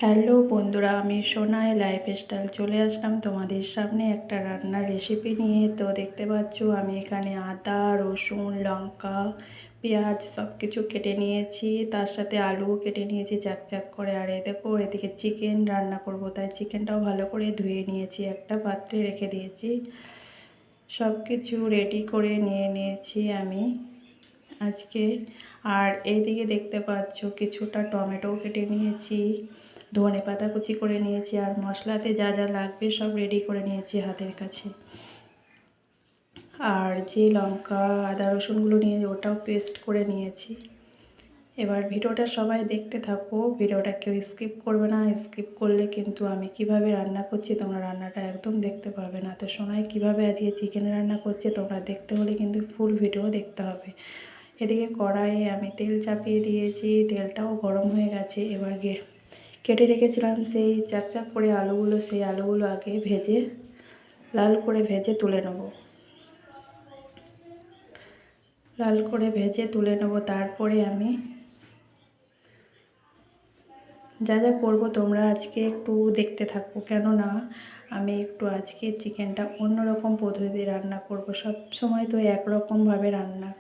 Hello বন্ধুরা, আমি Sonai lifestyle চলে আসলাম তোমাদের সামনে একটা রান্নার রেসিপি নিয়ে। তো দেখতে পাচ্ছ আমি এখানে আদা, রসুন, লঙ্কা, পেঁয়াজ সব কিছু কেটে নিয়েছি, তার সাথে আলুও কেটে নিয়েছি চাক চাক করে। আর এই দেখো, এদিকে চিকেন রান্না করব, তাই চিকেনটাও ভালো করে ধুয়ে নিয়েছি, একটা পাত্রে রেখে দিয়েছি। সব কিছু রেডি করে নিয়ে নিয়েছি আমি আজকে। আর এইদিকে দেখতে পাচ্ছ কিছুটা টমেটো কেটে নিয়েছি, ধনে পাতা কুচি করে নিয়েছি, আর মশলাতে যা যা লাগবে সব রেডি করে নিয়েছি হাতের কাছে। আর যে লঙ্কা আদা রসুনগুলো নিয়ে ওটাও পেস্ট করে নিয়েছি। এবার ভিডিওটা সবাই দেখতে থাকো, ভিডিওটা কেউ স্কিপ করবে না। স্কিপ করলে কিন্তু আমি কিভাবে রান্না করছি তোমরা রান্নাটা একদম দেখতে পাবে না। তো সোনাই কীভাবে আজকে চিকেন রান্না করছে তোমরা দেখতে হলে কিন্তু ফুল ভিডিও দেখতে হবে। এদিকে কড়াইয়ে আমি তেল চাপিয়ে দিয়েছি, তেলটাও গরম হয়ে গেছে। এবার কেটে রেখেছিলাম সেই চাক চাক করে আলুগুলো, সেই আলুগুলো আগে ভেজে লাল করে ভেজে তুলে নেব। লাল করে ভেজে তুলে নেব। তারপরে আমি যা যা করবো তোমরা আজকে একটু দেখতে থাকো, কেননা আমি একটু আজকে চিকেনটা অন্যরকম পদ্ধতি রান্না করব। সব সময় তো একরকমভাবে রান্না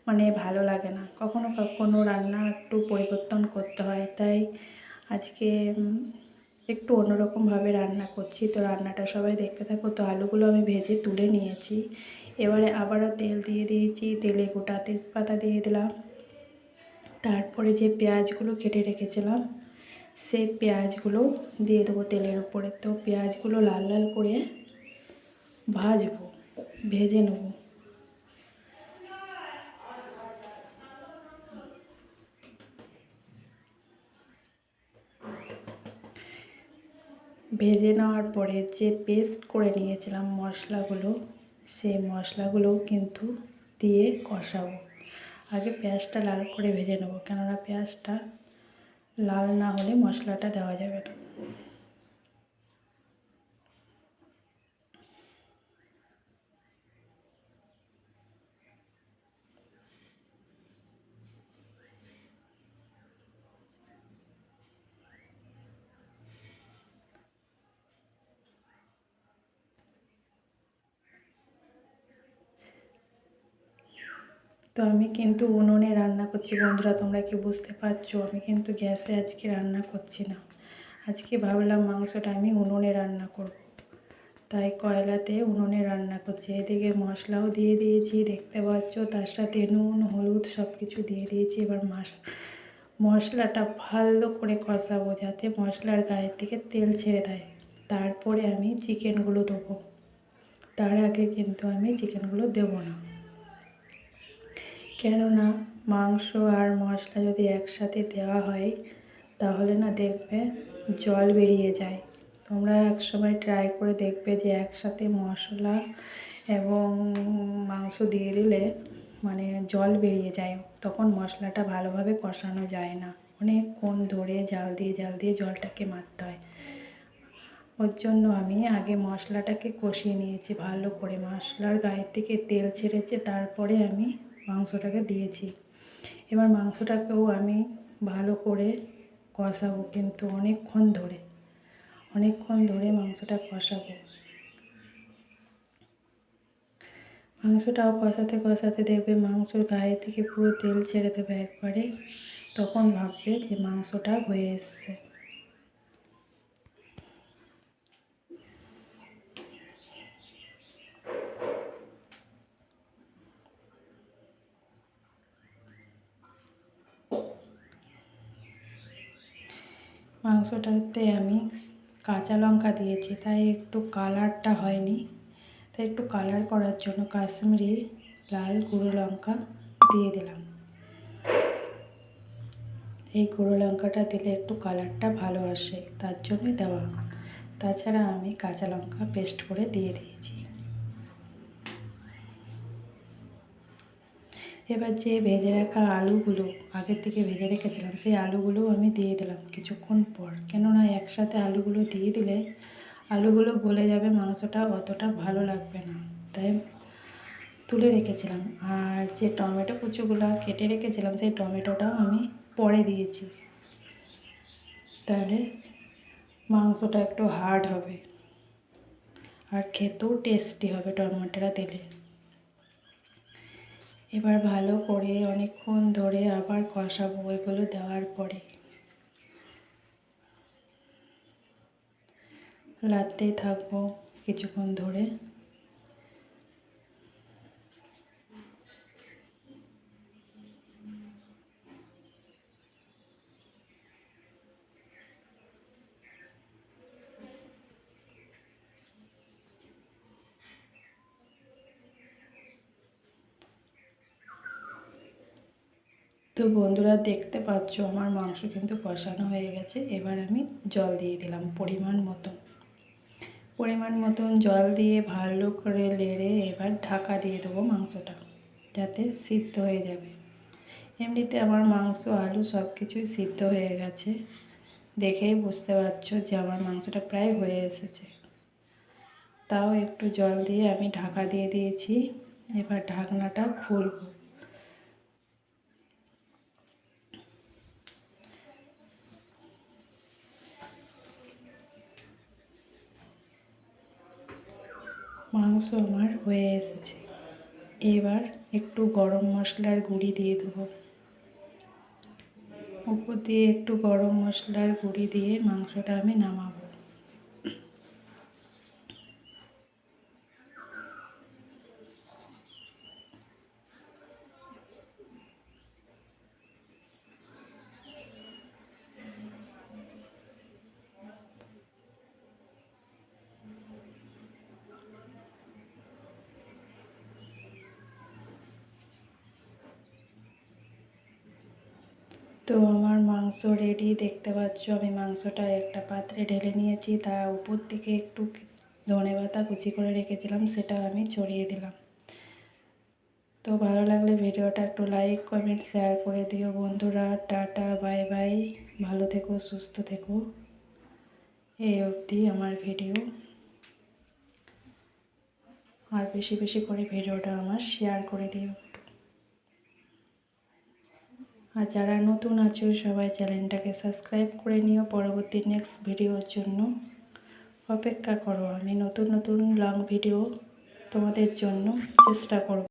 মানে ভালো লাগে না, কখনো কখনো রান্না একটু পরিবর্তন করতে হয়। তাই আজকে একটু অন্যরকমভাবে রান্না করছি। তো রান্নাটা সবাই দেখতে থাকো। তো আলুগুলো আমি ভেজে তুলে নিয়েছি। এবারে আবারও তেল দিয়ে দিয়েছি, তেলে গোটা তেজপাতা দিয়ে দিলাম। তারপরে যে পেঁয়াজগুলো কেটে রেখেছিলাম সেই পেঁয়াজগুলো দিয়ে দেবো তেলের উপরে। তো পেঁয়াজগুলো লাল লাল করে ভাজবো, ভেজে নেব। ভেজে নেওয়ার পরে যে পেস্ট করে নিয়েছিলাম মশলাগুলো, সেই মশলাগুলোও কিন্তু দিয়ে কষাবো। আগে পেঁয়াজটা লাল করে ভেজে নেব, কেননা পেঁয়াজটা লাল না হলে মশলাটা দেওয়া যাবে না। তো আমি কিন্তু উনুনে রান্না করছি বন্ধুরা, তোমরা কি বুঝতে পারছো? আমি কিন্তু গ্যাসে আজকে রান্না করছি না। আজকে ভাবলাম মাংসটা আমি উনুনে রান্না করব, তাই কয়লাতে উনুনে রান্না করছি। এদিকে মশলাও দিয়ে দিয়েছি দেখতে পাচ্ছ, তার সাথে নুন হলুদ সব কিছু দিয়ে দিয়েছি। এবার মশলাটা ভালো করে কষাবো, যাতে মশলার গায়ের থেকে তেল ছেড়ে দেয়। তারপরে আমি চিকেনগুলো দেবো, তার আগে কিন্তু আমি চিকেনগুলো দেবো না। কেননা মাংস আর মশলা যদি একসাথে দেওয়া হয় তাহলে না দেখবে জল বেরিয়ে যায়। তোমরা একসময় ট্রাই করে দেখবে যে একসাথে মশলা এবং মাংস দিয়ে দিলে মানে জল বেরিয়ে যায়, তখন মশলাটা ভালোভাবে কষানো যায় না। অনেকক্ষণ ধরে জাল দিয়ে জলটাকে মারতে হয়। ওর জন্য আমি আগে মশলাটাকে কষিয়ে নিয়েছি ভালো করে, মশলার গায়ের থেকে তেল ছেড়েছে, তারপরে আমি মাংসটাকে দিয়েছি। এবার মাংসটাকেও আমি ভালো করে কষাবো, কিন্তু অনেকক্ষণ ধরে মাংসটা কষাবো। মাংসটাও কষাতে কষাতে দেখবে মাংসর গায়ে থেকে পুরো তেল ছেড়ে দেবে একবারে, তখন ভাববে যে মাংসটা হয়ে এসছে। মাংসটাতে আমি কাঁচা লঙ্কা দিয়েছি, তাই একটু কালারটা হয়নি, তাই একটু কালার করার জন্য কাশ্মীরি লাল গুঁড়ো লঙ্কা দিয়ে দিলাম। এই গুঁড়ো লঙ্কাটা দিলে একটু কালারটা ভালো আসে, তার জন্যই দেওয়া। তাছাড়া আমি কাঁচা লঙ্কা পেস্ট করে দিয়ে দিয়েছি। এবার যে ভেজে রাখা আলুগুলো আগের থেকে ভেজে রেখেছিলাম সেই আলুগুলো আমি দিয়ে দিলাম কিছুক্ষণ পর, কেননা একসাথে আলুগুলো দিয়ে দিলে আলুগুলো গলে যাবে, মাংসটা অতটা ভালো লাগবে না, তাই তুলে রেখেছিলাম। আর যে টমেটো কুচিগুলো কেটে রেখেছিলাম সেই টমেটোটাও আমি পরে দিয়েছি, তাহলে মাংসটা একটু হার্ড হবে আর খেতেও টেস্টি হবে টমেটোটা দিলে। এবার ভালো করে অনেকক্ষণ ধরে আবার কষাবো এগুলো দেওয়ার পরে। লাড়তেই থাকবো কিছুক্ষণ ধরে। তো বন্ধুরা দেখতে পাচ্ছ আমার মাংস কিন্তু কষানো হয়ে গেছে। এবার আমি জল দিয়ে দিলাম পরিমাণ মতন জল দিয়ে ভালো করে নেড়ে এবার ঢাকা দিয়ে দেবো মাংসটা, যাতে সিদ্ধ হয়ে যাবে। এমনিতে আমার মাংস আলু সব কিছুই সিদ্ধ হয়ে গেছে, দেখেই বুঝতে পারছো যে আমার মাংসটা প্রায় হয়ে এসেছে। তাও একটু জল দিয়ে আমি ঢাকা দিয়ে দিয়েছি। এবার ঢাকনাটা খুলব। মাংস আমার হয়ে এসেছে। এবার একটু গরম মশলার গুঁড়ি দিয়ে দেবো। উপর দিয়ে একটু গরম মশলার গুঁড়ি দিয়ে মাংসটা আমি নামাবো। তো আমার মাংস রেডি, দেখতে পাচ্ছ আমি মাংসটা একটা পাত্রে ঢেলে নিয়েছি। তার উপর থেকে একটু ধনেপাতা কুচি করে রেখেছিলাম, সেটা আমি ছড়িয়ে দিলাম। তো ভালো লাগলে ভিডিওটা একটু লাইক কমেন্ট শেয়ার করে দিও বন্ধুরা। টাটা বাই বাই, ভালো থেকো সুস্থ থেকো। এই অবধি আমার ভিডিও, আর বেশি বেশি করে ভিডিওটা আমার শেয়ার করে দিও। আর যারা নতুন আছো সবাই চ্যানেলটাকে সাবস্ক্রাইব করে নিও। পরবর্তী নেক্সট ভিডিওর জন্য অপেক্ষা করো। আমি নতুন নতুন লং ভিডিও তোমাদের জন্য চেষ্টা করব।